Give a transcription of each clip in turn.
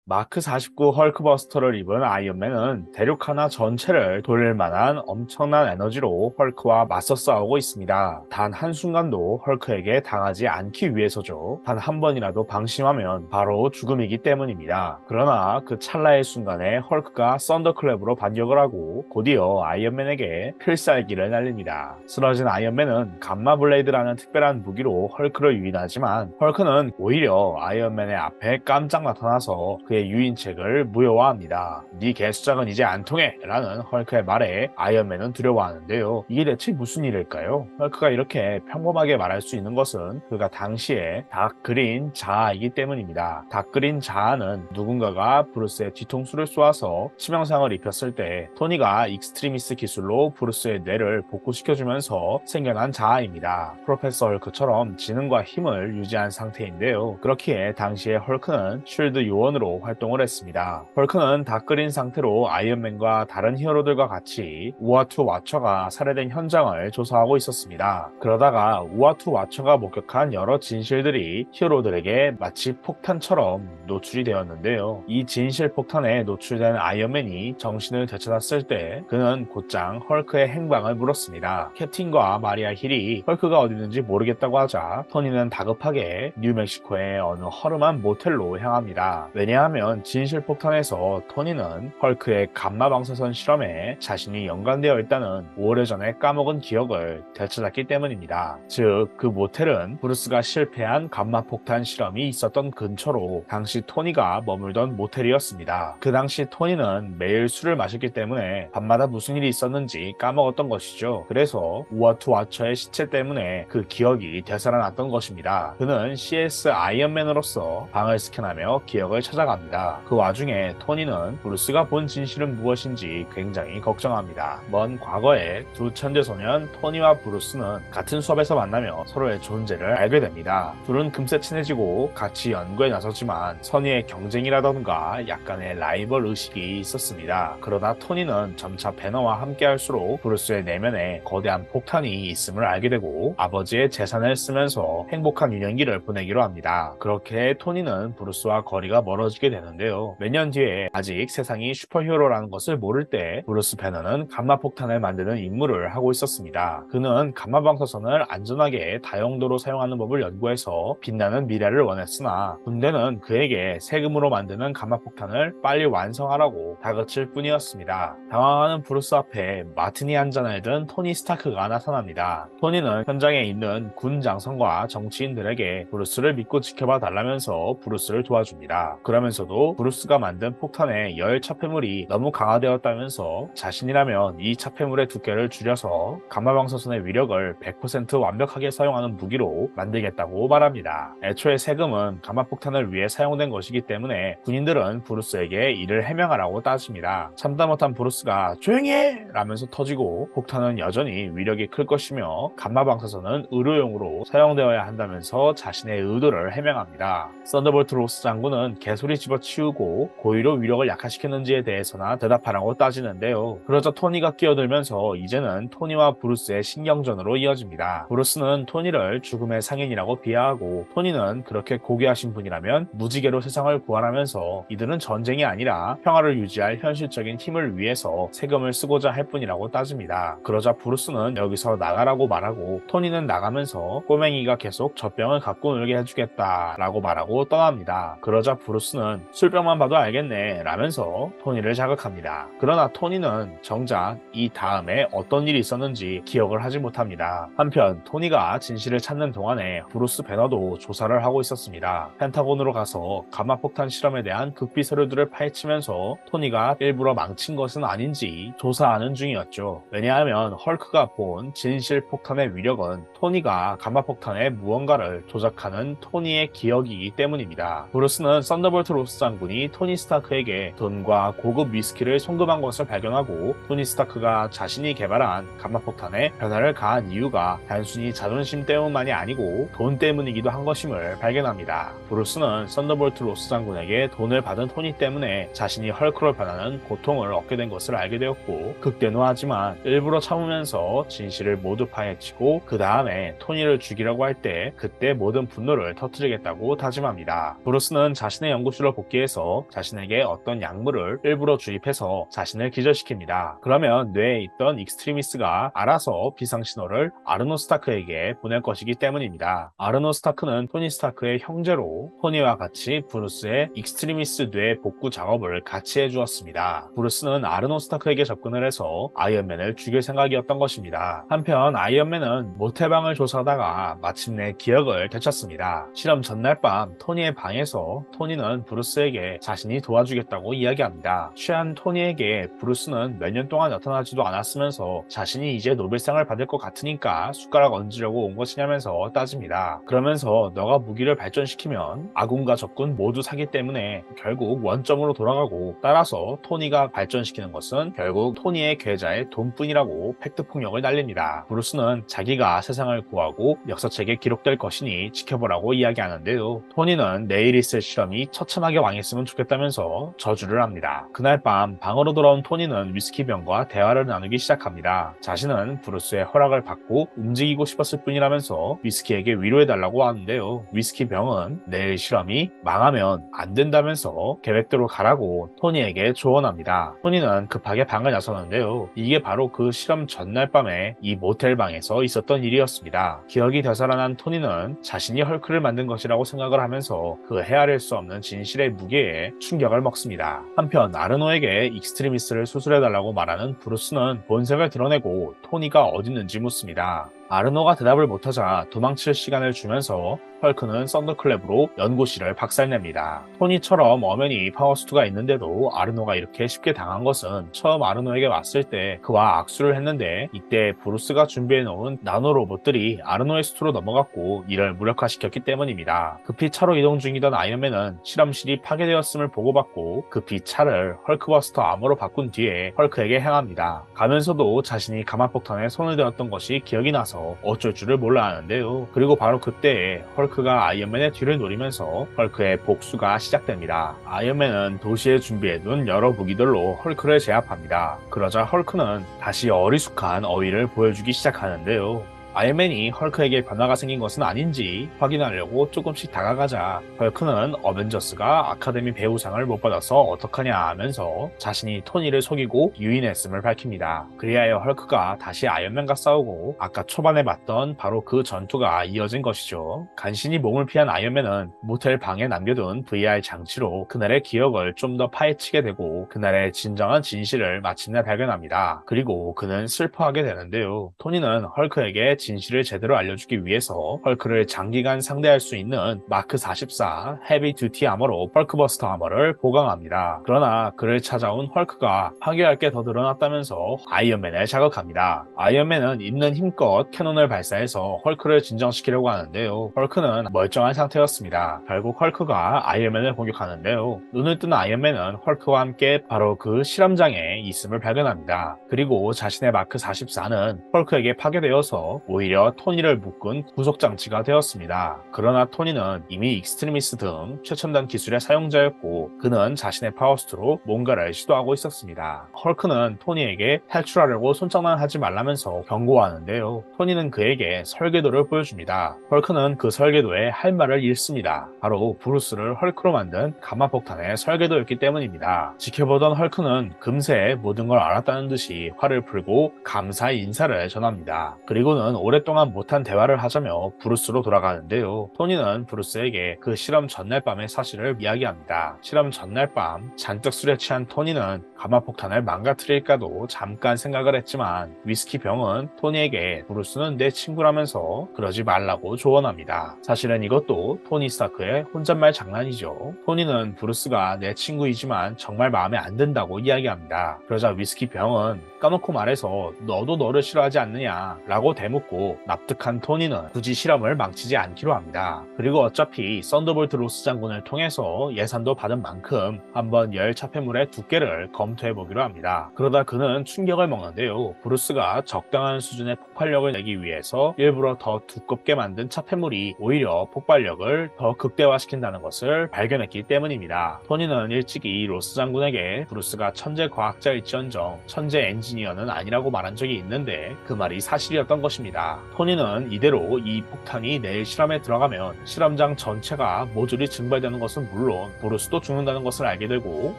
마크 49 헐크버스터를 입은 아이언맨은 대륙 하나 전체를 돌릴 만한 엄청난 에너지로 헐크와 맞서 싸우고 있습니다. 단 한순간도 헐크에게 당하지 않기 위해서죠. 단 한 번이라도 방심하면 바로 죽음이기 때문입니다. 그러나 그 찰나의 순간에 헐크가 썬더클랩으로 반격을 하고 곧이어 아이언맨에게 필살기를 날립니다. 쓰러진 아이언맨은 감마 블레이드라는 특별한 무기로 헐크를 유인하지만 헐크는 오히려 아이언맨의 앞에 깜짝 나타나서 그의 유인책을 무효화합니다. 네 개수작은 이제 안 통해! 라는 헐크의 말에 아이언맨은 두려워하는데요. 이게 대체 무슨 일일까요? 헐크가 이렇게 평범하게 말할 수 있는 것은 그가 당시에 닥그린 자아이기 때문입니다. 닥그린 자아는 누군가가 브루스의 뒤통수를 쏘아서 치명상을 입혔을 때 토니가 익스트리미스 기술로 브루스의 뇌를 복구시켜주면서 생겨난 자아입니다. 프로페서 헐크처럼 지능과 힘을 유지한 상태인데요. 그렇기에 당시에 헐크는 쉴드 요원으로 활동을 했습니다. 헐크는 다 끓인 상태로 아이언맨과 다른 히어로들과 같이 우아투 와처가 살해된 현장을 조사하고 있었습니다. 그러다가 우아투 와처가 목격한 여러 진실들이 히어로들에게 마치 폭탄처럼 노출이 되었는데요. 이 진실 폭탄에 노출된 아이언맨이 정신을 되찾았을 때 그는 곧장 헐크의 행방을 물었습니다. 캡틴과 마리아 힐이 헐크가 어디 있는지 모르겠다고 하자 토니는 다급하게 뉴멕시코의 어느 허름한 모텔로 향합니다. 왜냐하면 진실폭탄에서 토니는 헐크의 감마 방사선 실험에 자신이 연관되어 있다는 오래전에 까먹은 기억을 되찾았기 때문입니다. 즉, 그 모텔은 브루스가 실패한 감마 폭탄 실험이 있었던 근처로 당시 토니가 머물던 모텔이었습니다. 그 당시 토니는 매일 술을 마셨기 때문에 밤마다 무슨 일이 있었는지 까먹었던 것이죠. 그래서 우아투 와처의 시체 때문에 그 기억이 되살아났던 것입니다. 그는 CS 아이언맨으로서 방을 스캔하며 기억을 찾아갑니다. 그 와중에 토니는 브루스가 본 진실은 무엇인지 굉장히 걱정합니다. 먼 과거에 두 천재소년 토니와 브루스는 같은 수업에서 만나며 서로의 존재를 알게 됩니다. 둘은 금세 친해지고 같이 연구에 나섰지만 선의의 경쟁이라던가 약간의 라이벌 의식이 있었습니다. 그러다 토니는 점차 배너와 함께할수록 브루스의 내면에 거대한 폭탄이 있음을 알게 되고 아버지의 재산을 쓰면서 행복한 유년기를 보내기로 합니다. 그렇게 토니는 브루스와 거리가 멀어지게 되는데요. 몇 년 뒤에 아직 세상이 슈퍼히어로라는 것을 모를 때 브루스 배너는 감마폭탄을 만드는 임무를 하고 있었습니다. 그는 감마방사선을 안전하게 다용도로 사용하는 법을 연구해서 빛나는 미래를 원했으나 군대는 그에게 세금으로 만드는 감마폭탄을 빨리 완성하라고 다그칠 뿐이었습니다. 당황하는 브루스 앞에 마티니 한 잔을 든 토니 스타크가 나타납니다. 토니는 현장에 있는 군 장성과 정치인들에게 브루스를 믿고 지켜봐 달라면서 브루스를 도와줍니다. 그러면서도 브루스가 만든 폭탄의 열 차폐물이 너무 강화되었다면서 자신이라면 이 차폐물의 두께를 줄여서 감마방사선의 위력을 100% 완벽하게 사용하는 무기로 만들겠다고 말합니다. 애초에 세금은 감마폭탄을 위해 사용된 것이기 때문에 군인들은 브루스에게 이를 해명하라고 따집니다. 참다 못한 브루스가 조용히 해! 라면서 터지고 폭탄은 여전히 위력이 클 것이며 감마방사선은 의료용으로 사용되어야 한다면서 자신의 의도를 해명합니다. 썬더볼트 로스 장군은 개소리 집어치우고 고의로 위력을 약화시켰는지에 대해서나 대답하라고 따지는데요. 그러자 토니가 끼어들면서 이제는 토니와 브루스의 신경전으로 이어집니다. 브루스는 토니를 죽음의 상인이라고 비하하고 토니는 그렇게 고귀하신 분이라면 무지개로 세상을 구하라면서 이들은 전쟁이 아니라 평화를 유지할 현실적인 힘을 위해서 세금을 쓰고자 할 뿐이라고 따집니다. 그러자 브루스는 여기서 나가라고 말하고 토니는 나가면서 꼬맹이가 계속 젖병을 갖고 놀게 해주겠다 라고 말하고 떠납니다. 그러자 브루스는 술병만 봐도 알겠네 라면서 토니를 자극합니다. 그러나 토니는 정작 이 다음에 어떤 일이 있었는지 기억을 하지 못합니다. 한편 토니가 진실을 찾는 동안에 브루스 배너도 조사를 하고 있었습니다. 펜타곤으로 가서 감마폭탄 실험에 대한 극비 서류들을 파헤치면서 토니가 일부러 망친 것은 아닌지 조사하는 중이었죠. 왜냐하면 헐크가 본 진실 폭탄의 위력은 토니가 감마폭탄에 무언가를 조작하는 토니의 기억이기 때문입니다. 브루스는 썬더볼트 로스 장군이 토니 스타크에게 돈과 고급 위스키를 송금한 것을 발견하고 토니 스타크가 자신이 개발한 감마폭탄에 변화를 가한 이유가 단순히 자존심 때문만이 아니고 돈 때문이기도 한 것임을 발견합니다. 브루스는 썬더볼트 로스 장군에게 돈을 받은 토니 때문에 자신이 헐크로 변하는 고통을 얻게 된 것을 알게 되었고 극대노하지만 일부러 참으면서 진실을 모두 파헤치고 그 다음에 토니를 죽이려고 할 때 그때 모든 분노를 터뜨리겠다고 다짐합니다. 브루스는 자신의 연구실로 복귀해서 자신에게 어떤 약물을 일부러 주입해서 자신을 기절시킵니다. 그러면 뇌에 있던 익스트리미스가 알아서 비상신호를 아르노 스타크에게 보낼 것이기 때문입니다. 아르노 스타크는 토니 스타크의 형제로 토니와 같이 브루스의 익스트리미스 뇌 복구 작업을 같이 해주었습니다. 브루스는 아르노 스타크에게 접근을 해서 아이언맨을 죽일 생각이었던 것입니다. 한편 아이언맨은 모텔방을 조사하다가 마침내 기억을 되찾습니다. 실험 전날 밤 토니의 방에서 토니는 브루스에게 자신이 도와주겠다고 이야기합니다. 취한 토니에게 브루스는 몇 년 동안 나타나지도 않았으면서 자신이 이제 노벨상을 받을 것 같으니까 숟가락 얹으려고 온 것이냐면서 따집니다. 그러면서 너가 무기를 발전시키면 아군과 적군 모두 사기 때문에 결국 원점으로 돌아가고, 따라서 토니가 발전시키는 것은 결국 토니의 계좌의 돈뿐이라고 팩트폭력을 날립니다. 브루스는 자기가 세상을 구하고 역사책에 기록될 것이니 지켜보라고 이야기하는데요. 토니는 내일 있을 실험이 처참하게 망했으면 좋겠다면서 저주를 합니다. 그날 밤 방으로 돌아온 토니는 위스키병과 대화를 나누기 시작합니다. 자신은 브루스의 허락을 받고 움직이고 싶었을 뿐이라면서 위스키에게 위로해달라고 하는데요. 위스키병은 내일 실험이 망하면 안 된다면서 계획대로 가라고 토니에게 조언합니다. 토니는 급하게 방을 나서는데요. 이게 바로 그 실험 전날 밤에 이 모텔 방에서 있었던 일이었습니다. 기억이 되살아난 토니는 자신이 헐크를 만든 것이라고 생각을 하면서 그 헤아릴 수 없는 진실의 무게에 충격을 먹습니다. 한편 아르노에게 익스트리미스를 수술해달라고 말하는 브루스는 본색을 드러내고 토니가 어디 있는지 묻습니다. 아르노가 대답을 못하자 도망칠 시간을 주면서 헐크는 썬더클랩으로 연구실을 박살냅니다. 토니처럼 엄연히 파워수트가 있는데도 아르노가 이렇게 쉽게 당한 것은 처음 아르노에게 왔을 때 그와 악수를 했는데 이때 브루스가 준비해놓은 나노로봇들이 아르노의 수트로 넘어갔고 이를 무력화시켰기 때문입니다. 급히 차로 이동 중이던 아이언맨은 실험실이 파괴되었음을 보고받고 급히 차를 헐크버스터 아머로 바꾼 뒤에 헐크에게 향합니다. 가면서도 자신이 가마폭탄에 손을 대었던 것이 기억이 나서 어쩔 줄을 몰라 하는데요. 그리고 바로 그때에 헐크가 아이언맨의 뒤를 노리면서 헐크의 복수가 시작됩니다. 아이언맨은 도시에 준비해둔 여러 무기들로 헐크를 제압합니다. 그러자 헐크는 다시 어리숙한 어휘를 보여주기 시작하는데요. 아이언맨이 헐크에게 변화가 생긴 것은 아닌지 확인하려고 조금씩 다가가자 헐크는 어벤져스가 아카데미 배우상을 못 받아서 어떡하냐 하면서 자신이 토니를 속이고 유인했음을 밝힙니다. 그리하여 헐크가 다시 아이언맨과 싸우고 아까 초반에 봤던 바로 그 전투가 이어진 것이죠. 간신히 몸을 피한 아이언맨은 모텔 방에 남겨둔 VR 장치로 그날의 기억을 좀 더 파헤치게 되고 그날의 진정한 진실을 마침내 발견합니다. 그리고 그는 슬퍼하게 되는데요. 토니는 헐크에게 진실을 제대로 알려주기 위해서 헐크를 장기간 상대할 수 있는 마크 44 헤비 듀티 아머로 헐크버스터 아머를 보강합니다. 그러나 그를 찾아온 헐크가 파괴할 게 더 늘어났다면서 아이언맨을 자극합니다. 아이언맨은 있는 힘껏 캐논을 발사해서 헐크를 진정시키려고 하는데요. 헐크는 멀쩡한 상태였습니다. 결국 헐크가 아이언맨을 공격하는데요. 눈을 뜬 아이언맨은 헐크와 함께 바로 그 실험장에 있음을 발견합니다. 그리고 자신의 마크 44는 헐크에게 파괴되어서 오히려 토니를 묶은 구속장치가 되었습니다. 그러나 토니는 이미 익스트리미스 등 최첨단 기술의 사용자였고 그는 자신의 파워수트로 뭔가를 시도하고 있었습니다. 헐크는 토니에게 탈출하려고 손장난하지 말라면서 경고하는데요. 토니는 그에게 설계도를 보여줍니다. 헐크는 그 설계도에 할 말을 잃습니다. 바로 브루스를 헐크로 만든 가마폭탄의 설계도였기 때문입니다. 지켜보던 헐크는 금세 모든 걸 알았다는 듯이 화를 풀고 감사의 인사를 전합니다. 그리고는 오랫동안 못한 대화를 하자며 브루스로 돌아가는데요. 토니는 브루스에게 그 실험 전날 밤의 사실을 이야기합니다. 실험 전날 밤 잔뜩 술에 취한 토니는 가마폭탄을 망가뜨릴까도 잠깐 생각을 했지만 위스키 병은 토니에게 브루스는 내 친구라면서 그러지 말라고 조언합니다. 사실은 이것도 토니 스타크의 혼잣말 장난이죠. 토니는 브루스가 내 친구이지만 정말 마음에 안 든다고 이야기합니다. 그러자 위스키 병은 까놓고 말해서 너도 너를 싫어하지 않느냐 라고 대묻고 납득한 토니는 굳이 실험을 망치지 않기로 합니다. 그리고 어차피 썬더볼트 로스 장군을 통해서 예산도 받은 만큼 한번 열 차폐물의 두께를 검토해보기로 합니다. 그러다 그는 충격을 먹는데요. 브루스가 적당한 수준의 폭발력을 내기 위해서 일부러 더 두껍게 만든 차폐물이 오히려 폭발력을 더 극대화시킨다는 것을 발견했기 때문입니다. 토니는 일찍이 로스 장군에게 브루스가 천재 과학자일지언정 천재 엔지니어는 아니라고 말한 적이 있는데 그 말이 사실이었던 것입니다. 겁니다. 토니는 이대로 이 폭탄이 내일 실험에 들어가면 실험장 전체가 모조리 증발되는 것은 물론 브루스도 죽는다는 것을 알게 되고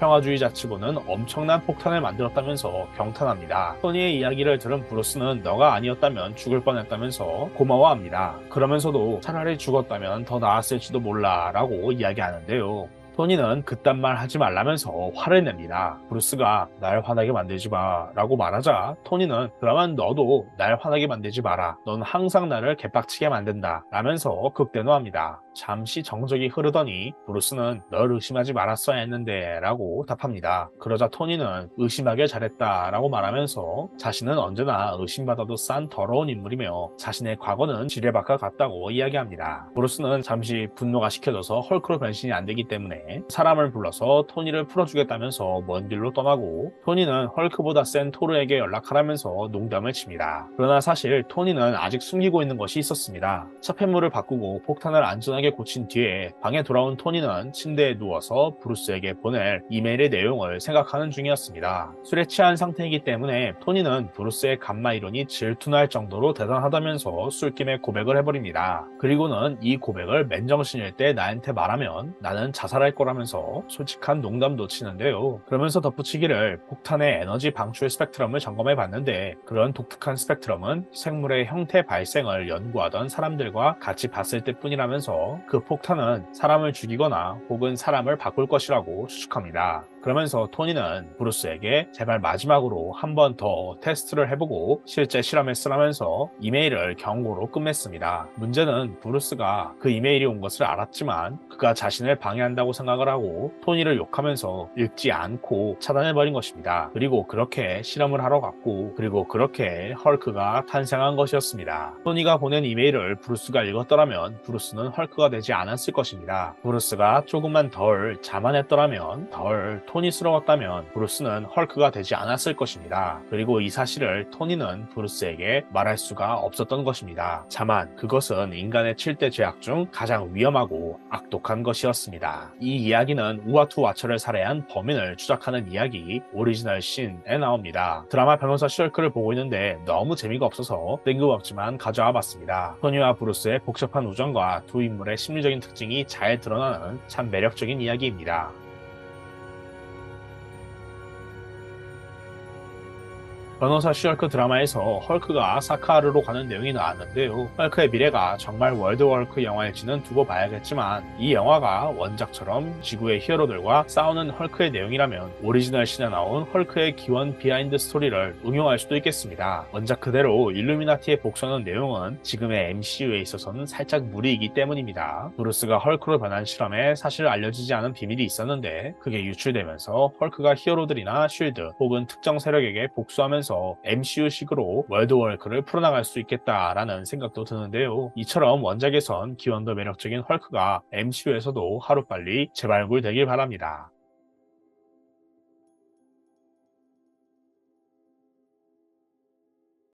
평화주의 자치부는 엄청난 폭탄을 만들었다면서 경탄합니다. 토니의 이야기를 들은 브루스는 너가 아니었다면 죽을 뻔했다면서 고마워합니다. 그러면서도 차라리 죽었다면 더 나았을지도 몰라 라고 이야기하는데요. 토니는 그딴 말 하지 말라면서 화를 냅니다. 브루스가 날 화나게 만들지 마 라고 말하자 토니는 그러면 너도 날 화나게 만들지 마라. 넌 항상 나를 개빡치게 만든다 라면서 극대노합니다. 잠시 정적이 흐르더니 브루스는 널 의심하지 말았어야 했는데 라고 답합니다. 그러자 토니는 의심하길 잘했다 라고 말하면서 자신은 언제나 의심받아도 싼 더러운 인물이며 자신의 과거는 지뢰밭과 같다고 이야기합니다. 브루스는 잠시 분노가 식혀져서 헐크로 변신이 안 되기 때문에 사람을 불러서 토니를 풀어주겠다면서 먼 길로 떠나고 토니는 헐크보다 센 토르에게 연락하라면서 농담을 칩니다. 그러나 사실 토니는 아직 숨기고 있는 것이 있었습니다. 차폐물을 바꾸고 폭탄을 안전하게 고친 뒤에 방에 돌아온 토니는 침대에 누워서 브루스에게 보낼 이메일의 내용을 생각하는 중이었습니다. 술에 취한 상태이기 때문에 토니는 브루스의 감마 이론이 질투날 정도로 대단하다면서 술김에 고백을 해버립니다. 그리고는 이 고백을 맨정신일 때 나한테 말하면 나는 자살할 거라면서 솔직한 농담도 치는데요. 그러면서 덧붙이기를 폭탄의 에너지 방출 스펙트럼을 점검해 봤는데 그런 독특한 스펙트럼은 생물의 형태 발생을 연구하던 사람들과 같이 봤을 때뿐이라면서 그 폭탄은 사람을 죽이거나 혹은 사람을 바꿀 것이라고 추측합니다. 그러면서 토니는 브루스에게 제발 마지막으로 한 번 더 테스트를 해보고 실제 실험에 쓰라면서 이메일을 경고로 끝맺습니다. 문제는 브루스가 그 이메일이 온 것을 알았지만 그가 자신을 방해한다고 생각을 하고 토니를 욕하면서 읽지 않고 차단해버린 것입니다. 그리고 그렇게 실험을 하러 갔고 그리고 그렇게 헐크가 탄생한 것이었습니다. 토니가 보낸 이메일을 브루스가 읽었더라면 브루스는 헐크가 되지 않았을 것입니다. 브루스가 조금만 덜 자만했더라면 덜 토니스러웠다면 브루스는 헐크가 되지 않았을 것입니다. 그리고 이 사실을 토니는 브루스에게 말할 수가 없었던 것입니다. 다만 그것은 인간의 7대 죄악 중 가장 위험하고 악독한 것이었습니다. 이 이야기는 우아투 와처를 살해한 범인을 추적하는 이야기 오리지널 신에 나옵니다. 드라마 변호사 셜크를 보고 있는데 너무 재미가 없어서 뜬금없지만 가져와 봤습니다. 토니와 브루스의 복잡한 우정과 두 인물의 심리적인 특징이 잘 드러나는 참 매력적인 이야기입니다. 변호사 슈얼크 드라마에서 헐크가 사카르로 가는 내용이 나왔는데요. 헐크의 미래가 정말 월드워크 영화일지는 두고 봐야겠지만 이 영화가 원작처럼 지구의 히어로들과 싸우는 헐크의 내용이라면 오리지널 신에 나온 헐크의 기원 비하인드 스토리를 응용할 수도 있겠습니다. 원작 그대로 일루미나티의 복수하는 내용은 지금의 MCU에 있어서는 살짝 무리이기 때문입니다. 브루스가 헐크로 변한 실험에 사실 알려지지 않은 비밀이 있었는데 그게 유출되면서 헐크가 히어로들이나 쉴드 혹은 특정 세력에게 복수하면서 MCU식으로 월드워크를 풀어나갈 수 있겠다라는 생각도 드는데요. 이처럼 원작에선 기원도 매력적인 헐크가 MCU에서도 하루빨리 재발굴되길 바랍니다.